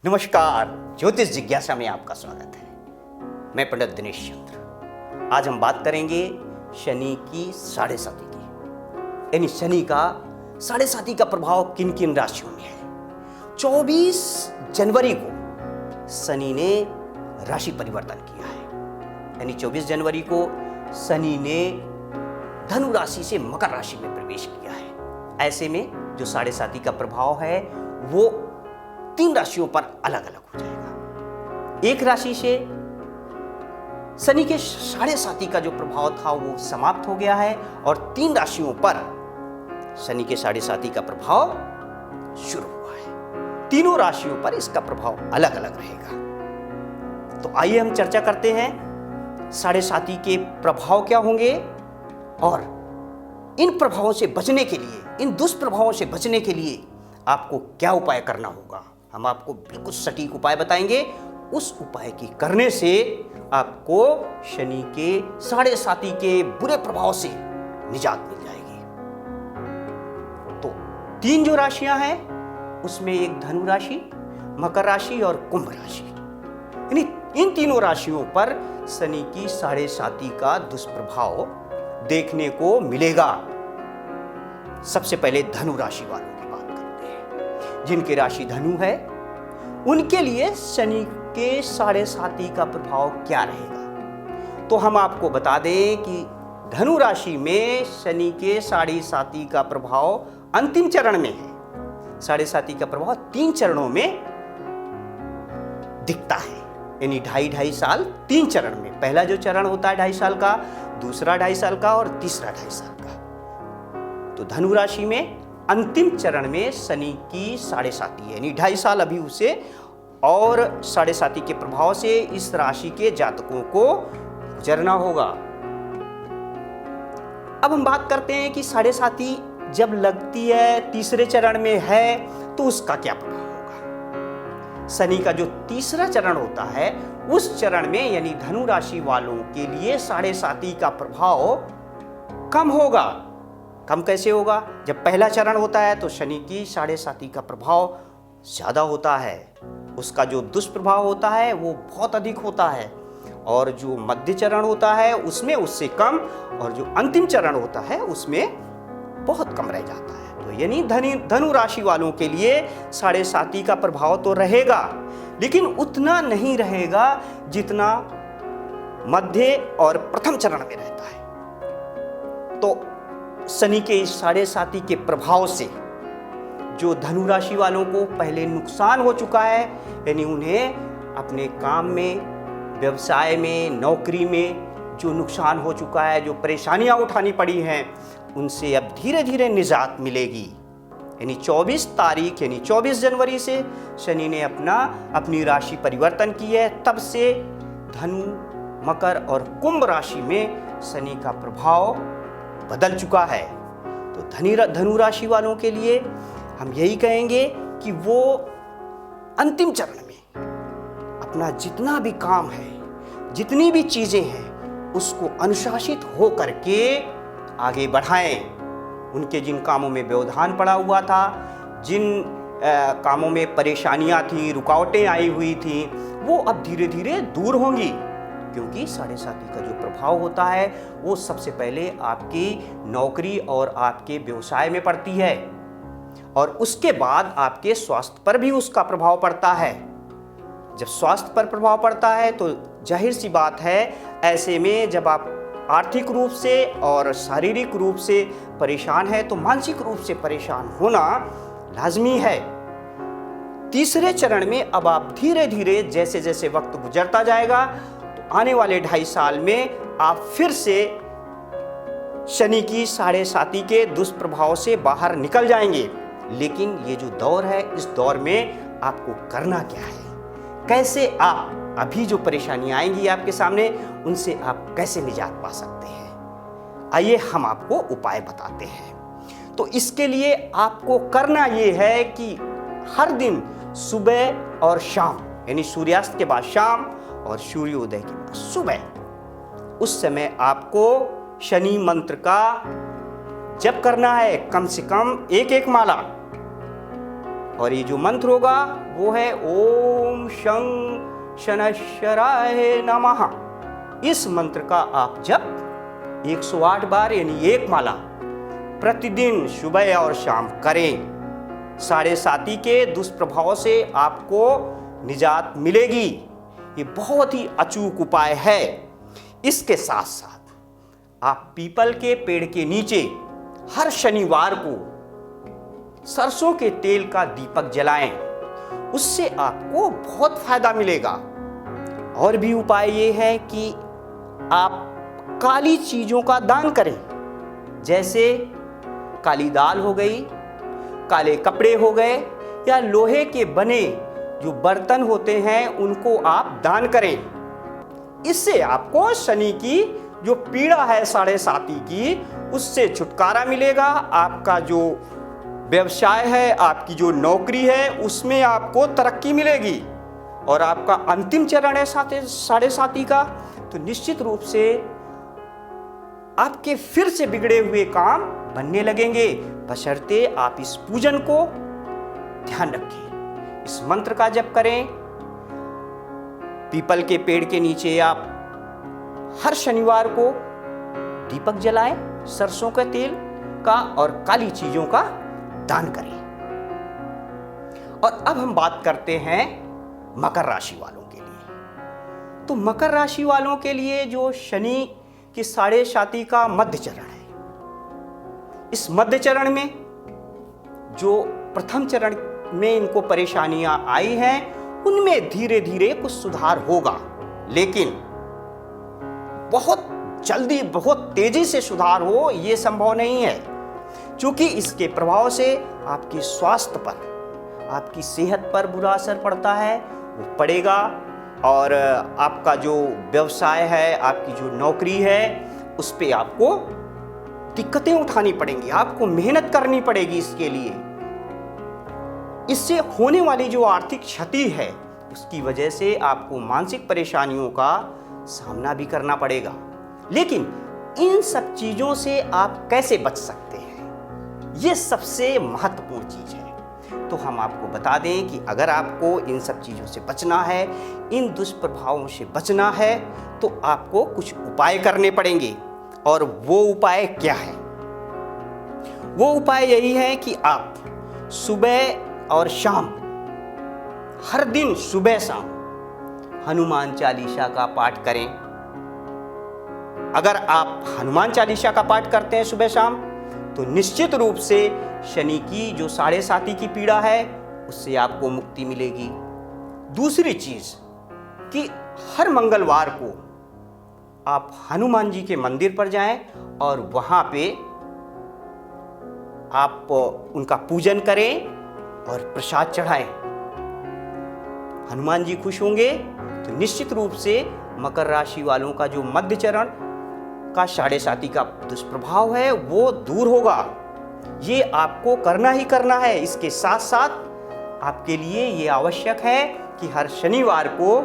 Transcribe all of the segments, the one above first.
नमस्कार, ज्योतिष जिज्ञासा में आपका स्वागत है। मैं पंडित दिनेश चंद्र। आज हम बात करेंगे शनि की साढ़े साती की, यानी शनि का साढ़े साती का प्रभाव किन किन राशियों में है। 24 जनवरी को शनि ने राशि परिवर्तन किया है, यानी 24 जनवरी को शनि ने धनु राशि से मकर राशि में प्रवेश किया है। ऐसे में जो साढ़े साती का प्रभाव है वो 3 राशियों पर अलग अलग हो जाएगा। एक राशि से शनि के साढ़े साती का जो प्रभाव था वो समाप्त हो गया है और 3 राशियों पर शनि के साढ़े साती का प्रभाव शुरू हुआ है। तीनों राशियों पर इसका प्रभाव अलग अलग रहेगा। तो आइए हम चर्चा करते हैं साढ़े साती के प्रभाव क्या होंगे और इन प्रभावों से बचने के लिए, इन दुष्प्रभावों से बचने के लिए आपको क्या उपाय करना होगा। हम आपको बिल्कुल सटीक उपाय बताएंगे। उस उपाय की करने से आपको शनि के साढ़े साती के बुरे प्रभाव से निजात मिल जाएगी। तो 3 जो राशियां हैं उसमें एक धनु राशि, मकर राशि और कुंभ राशि, यानी इन तीनों राशियों पर शनि की साढ़े साती का दुष्प्रभाव देखने को मिलेगा। सबसे पहले धनु राशि वालों की बात करते हैं। जिनकी राशि धनु है उनके लिए शनि के साढ़े साती का प्रभाव क्या रहेगा। तो हम आपको बता दें कि धनु राशि में शनि के साढ़े साती का प्रभाव अंतिम चरण में है। साढ़े साती का प्रभाव 3 चरणों में दिखता है, यानी 2.5 साल 3 चरण में। पहला जो चरण होता है 2.5 साल का, दूसरा 2.5 साल का और तीसरा 2.5 साल का। तो धनु राशि में अंतिम चरण में शनि की साढ़े साती है, यानी 2.5 साल अभी उसे और साढ़े साती के प्रभाव से इस राशि के जातकों को गुजरना होगा। अब हम बात करते हैं कि साढ़े साती जब लगती है, तीसरे चरण में है, तो उसका क्या प्रभाव होगा। शनि का जो तीसरा चरण होता है उस चरण में, यानी धनु राशि वालों के लिए साढ़े साती का प्रभाव कम होगा। कम कैसे होगा? जब पहला चरण होता है तो शनि की साढ़े साती का प्रभाव ज्यादा होता है, उसका जो दुष्प्रभाव होता है वो बहुत अधिक होता है, और जो मध्य चरण होता है उसमें उससे कम, और जो अंतिम चरण होता है उसमें बहुत कम रह जाता है। तो यानी धनु राशि वालों के लिए साढ़े साती का प्रभाव तो रहेगा, लेकिन उतना नहीं रहेगा जितना मध्य और प्रथम चरण में रहता है। तो शनि के इस साढ़े साती के प्रभाव से जो धनु राशि वालों को पहले नुकसान हो चुका है, यानी उन्हें अपने काम में, व्यवसाय में, नौकरी में जो नुकसान हो चुका है, जो परेशानियां उठानी पड़ी हैं, उनसे अब धीरे धीरे निजात मिलेगी। यानी 24 तारीख, यानी 24 जनवरी से शनि ने अपनी राशि परिवर्तन की है। तब से धनु, मकर और कुंभ राशि में शनि का प्रभाव बदल चुका है। तो धनु राशि वालों के लिए हम यही कहेंगे कि वो अंतिम चरण में अपना जितना भी काम है, जितनी भी चीजें हैं, उसको अनुशासित हो करके आगे बढ़ाएं। उनके जिन कामों में व्यवधान पड़ा हुआ था, जिन कामों में परेशानियां थी, रुकावटें आई हुई थी, वो अब धीरे धीरे दूर होंगी, क्योंकि साढ़े साती का जो प्रभाव होता है वो सबसे पहले आपकी नौकरी और आपके व्यवसाय में पड़ती है, और उसके बाद आपके स्वास्थ्य पर भी उसका प्रभाव पड़ता है। जब स्वास्थ्य पर प्रभाव पड़ता है तो जाहिर सी बात है, ऐसे में जब आप आर्थिक रूप से और शारीरिक रूप से परेशान है तो मानसिक रूप से परेशान होना लाजमी है। तीसरे चरण में अब आप धीरे धीरे जैसे जैसे वक्त गुजरता जाएगा तो आने वाले 2.5 साल में आप फिर से शनि की साढ़े साती के दुष्प्रभाव से बाहर निकल जाएंगे। लेकिन ये जो दौर है, इस दौर में आपको करना क्या है, कैसे आप अभी जो परेशानियां आएंगी आपके सामने, उनसे आप कैसे निजात पा सकते हैं, आइए हम आपको उपाय बताते हैं। तो इसके लिए आपको करना ये है कि हर दिन सुबह और शाम, यानी सूर्यास्त के बाद शाम और सूर्योदय के बाद सुबह, उस समय आपको शनि मंत्र का जप करना है। कम से कम एक माला और ये जो मंत्र होगा वो है ओम शं शनैश्चराय नमः। इस मंत्र का आप जप 108 बार यानी 1 माला प्रतिदिन सुबह और शाम करें। साढ़े साती के दुष्प्रभाव से आपको निजात मिलेगी। ये बहुत ही अचूक उपाय है। इसके साथ साथ आप पीपल के पेड़ के नीचे हर शनिवार को सरसों के तेल का दीपक जलाएं। उससे आपको बहुत फायदा मिलेगा। और भी उपाय ये है कि आप काली चीजों का दान करें, जैसे काली दाल हो गई, काले कपड़े हो गए, या लोहे के बने जो बर्तन होते हैं उनको आप दान करें। इससे आपको शनि की जो पीड़ा है साढ़े साती की, उससे छुटकारा मिलेगा। आपका जो व्यवसाय है, आपकी जो नौकरी है, उसमें आपको तरक्की मिलेगी। और आपका अंतिम चरण है साढ़े साती का, तो निश्चित रूप से आपके फिर से बिगड़े हुए काम बनने लगेंगे, बशर्ते आप इस पूजन को ध्यान रखें। इस मंत्र का जप करें। पीपल के पेड़ के नीचे आप हर शनिवार को दीपक जलाएं सरसों के तेल का, और काली चीजों का दान करें। और अब हम बात करते हैं मकर राशि वालों के लिए। तो मकर राशि वालों के लिए जो शनि की साढ़े साती का मध्य चरण है, इस मध्य चरण में जो प्रथम चरण में इनको परेशानियां आई हैं, उनमें धीरे धीरे कुछ सुधार होगा, लेकिन बहुत जल्दी बहुत तेजी से सुधार हो ये संभव नहीं है, क्योंकि इसके प्रभाव से आपके स्वास्थ्य पर, आपकी सेहत पर बुरा असर पड़ता है, वो पड़ेगा। और आपका जो व्यवसाय है, आपकी जो नौकरी है, उस पे आपको दिक्कतें उठानी पड़ेंगी, आपको मेहनत करनी पड़ेगी इसके लिए। इससे होने वाली जो आर्थिक क्षति है, उसकी वजह से आपको मानसिक परेशानियों का सामना भी करना पड़ेगा। लेकिन इन सब चीजों से आप कैसे बच सकते हैं, ये सबसे महत्वपूर्ण चीज है। तो हम आपको बता दें कि अगर आपको इन सब चीजों से बचना है, इन दुष्प्रभावों से बचना है, तो आपको कुछ उपाय करने पड़ेंगे। और वो उपाय क्या है? वो उपाय यही है कि आप सुबह और शाम, हर दिन सुबह शाम हनुमान चालीसा का पाठ करें। अगर आप हनुमान चालीसा का पाठ करते हैं सुबह शाम, तो निश्चित रूप से शनि की जो साढ़े साती की पीड़ा है, उससे आपको मुक्ति मिलेगी। दूसरी चीज कि हर मंगलवार को आप हनुमान जी के मंदिर पर जाएं और वहां पे आप उनका पूजन करें और प्रसाद चढ़ाएं। हनुमान जी खुश होंगे, तो निश्चित रूप से मकर राशि वालों का जो मध्य चरण का साढ़े साती का दुष्प्रभाव है वो दूर होगा। ये आपको करना ही करना है। इसके साथ साथ आपके लिए ये आवश्यक है कि हर शनिवार को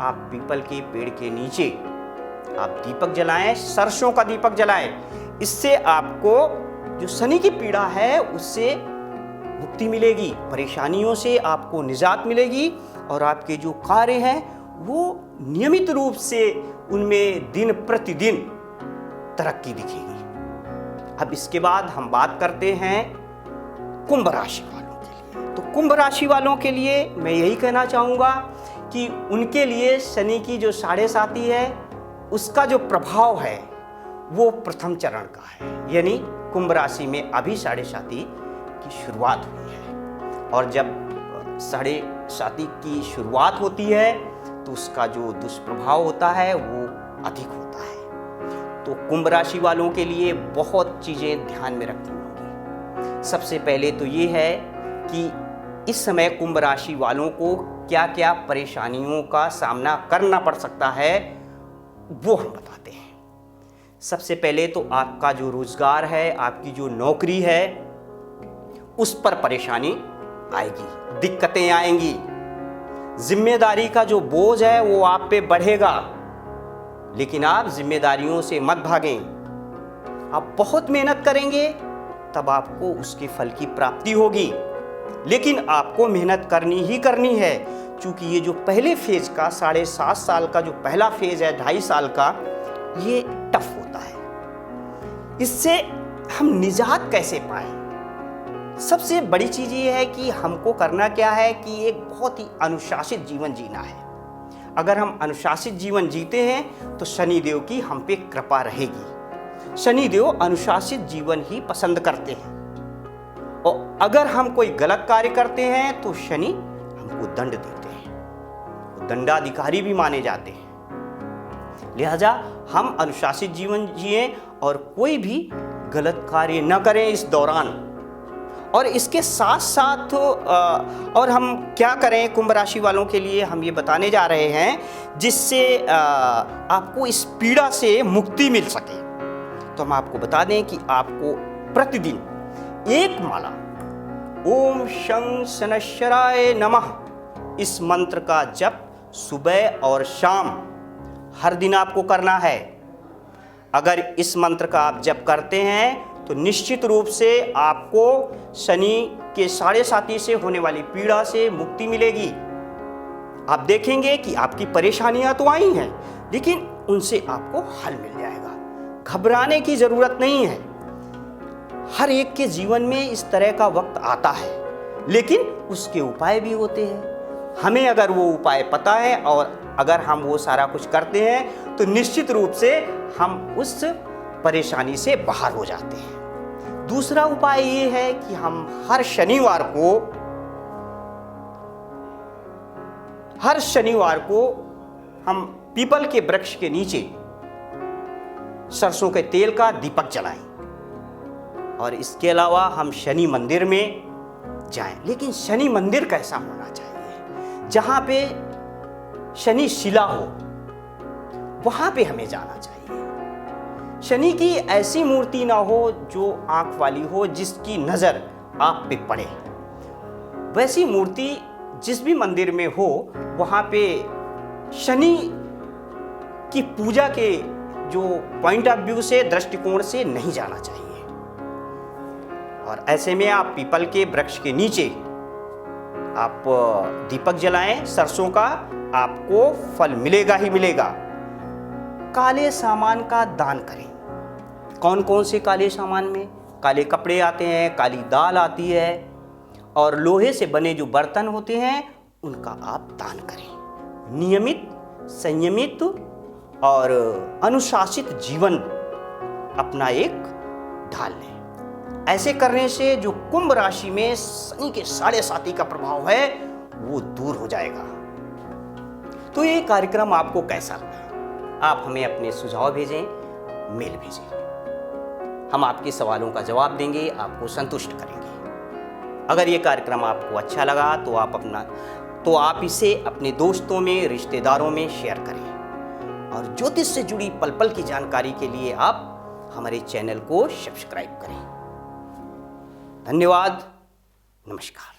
आप पीपल के पेड़ के नीचे आप दीपक जलाएं, सरसों का दीपक जलाएं। इससे आपको जो शनि की पीड़ा है उससे मुक्ति मिलेगी, परेशानियों से आपको निजात मिलेगी, और आपके जो कार्य हैं वो नियमित रूप से उनमें दिन प्रतिदिन तरक्की दिखेगी। अब इसके बाद हम बात करते हैं कुंभ राशि वालों के लिए। तो कुंभ राशि वालों के लिए मैं यही कहना चाहूँगा कि उनके लिए शनि की जो साढ़े साती है, उसका जो प्रभाव है वो प्रथम चरण का है, यानी कुंभ राशि में अभी साढ़े साती की शुरुआत हुई है। और जब साढ़े साती की शुरुआत होती है तो उसका जो दुष्प्रभाव होता है वो अधिक होता है। तो कुंभ राशि वालों के लिए बहुत चीज़ें ध्यान में रखनी होगी। सबसे पहले तो ये है कि इस समय कुंभ राशि वालों को क्या क्या परेशानियों का सामना करना पड़ सकता है, वो हम बताते हैं। सबसे पहले तो आपका जो रोजगार है, आपकी जो नौकरी है, उस पर परेशानी आएगी, दिक्कतें आएंगी। जिम्मेदारी का जो बोझ है वो आप पे बढ़ेगा, लेकिन आप जिम्मेदारियों से मत भागें। आप बहुत मेहनत करेंगे तब आपको उसके फल की प्राप्ति होगी। लेकिन आपको मेहनत करनी ही करनी है, क्योंकि ये जो पहले फेज का 7.5 साल का जो पहला फेज है, 2.5 साल का, ये टफ होता है। इससे हम निजात कैसे पाएं? सबसे बड़ी चीज ये है कि हमको करना क्या है कि एक बहुत ही अनुशासित जीवन जीना है। अगर हम अनुशासित जीवन जीते हैं तो शनिदेव की हम पे कृपा रहेगी। शनिदेव अनुशासित जीवन ही पसंद करते हैं, और अगर हम कोई गलत कार्य करते हैं तो शनि हमको दंड देते हैं, वो दंडाधिकारी भी माने जाते हैं। लिहाजा हम अनुशासित जीवन जिएं और कोई भी गलत कार्य न करें इस दौरान। और इसके साथ साथ और हम क्या करें कुंभ राशि वालों के लिए हम ये बताने जा रहे हैं, जिससे आपको इस पीड़ा से मुक्ति मिल सके। तो हम आपको बता दें कि आपको प्रतिदिन एक माला ओम शं शनैश्चराय नमः इस मंत्र का जप सुबह और शाम हर दिन आपको करना है। अगर इस मंत्र का आप जप करते हैं तो निश्चित रूप से आपको शनि के 7.5 से होने वाली पीड़ा से मुक्ति मिलेगी। आप देखेंगे कि आपकी परेशानियां तो आई हैं, लेकिन उनसे आपको हल मिल जाएगा। घबराने की जरूरत नहीं है। हर एक के जीवन में इस तरह का वक्त आता है, लेकिन उसके उपाय भी होते हैं। हमें अगर वो उपाय पता है और अगर हम वो सारा कुछ करते हैं तो निश्चित रूप से हम उस परेशानी से बाहर हो जाते हैं। दूसरा उपाय ये है कि हम हर शनिवार को हम पीपल के वृक्ष के नीचे सरसों के तेल का दीपक जलाएं, और इसके अलावा हम शनि मंदिर में जाएं। लेकिन शनि मंदिर कैसा होना चाहिए? जहां पे शनि शिला हो, वहां पे हमें जाना चाहिए। शनि की ऐसी मूर्ति ना हो जो आंख वाली हो, जिसकी नजर आप पे पड़े। वैसी मूर्ति जिस भी मंदिर में हो, वहां पे शनि की पूजा के जो पॉइंट ऑफ व्यू से, दृष्टिकोण से नहीं जाना चाहिए। और ऐसे में आप पीपल के वृक्ष के नीचे आप दीपक जलाएं सरसों का, आपको फल मिलेगा ही मिलेगा। काले सामान का दान करें। कौन कौन से काले सामान में? काले कपड़े आते हैं, काली दाल आती है, और लोहे से बने जो बर्तन होते हैं उनका आप दान करें। नियमित, संयमित और अनुशासित जीवन अपना एक ढाल लें। ऐसे करने से जो कुंभ राशि में शनि के 7.5 का प्रभाव है वो दूर हो जाएगा। तो ये कार्यक्रम आपको कैसा लगा? आप हमें अपने सुझाव भेजें, मेल भेजें। हम आपके सवालों का जवाब देंगे, आपको संतुष्ट करेंगे। अगर ये कार्यक्रम आपको अच्छा लगा तो आप इसे अपने दोस्तों में, रिश्तेदारों में शेयर करें। और ज्योतिष से जुड़ी पल पल की जानकारी के लिए आप हमारे चैनल को सब्सक्राइब करें। धन्यवाद। नमस्कार।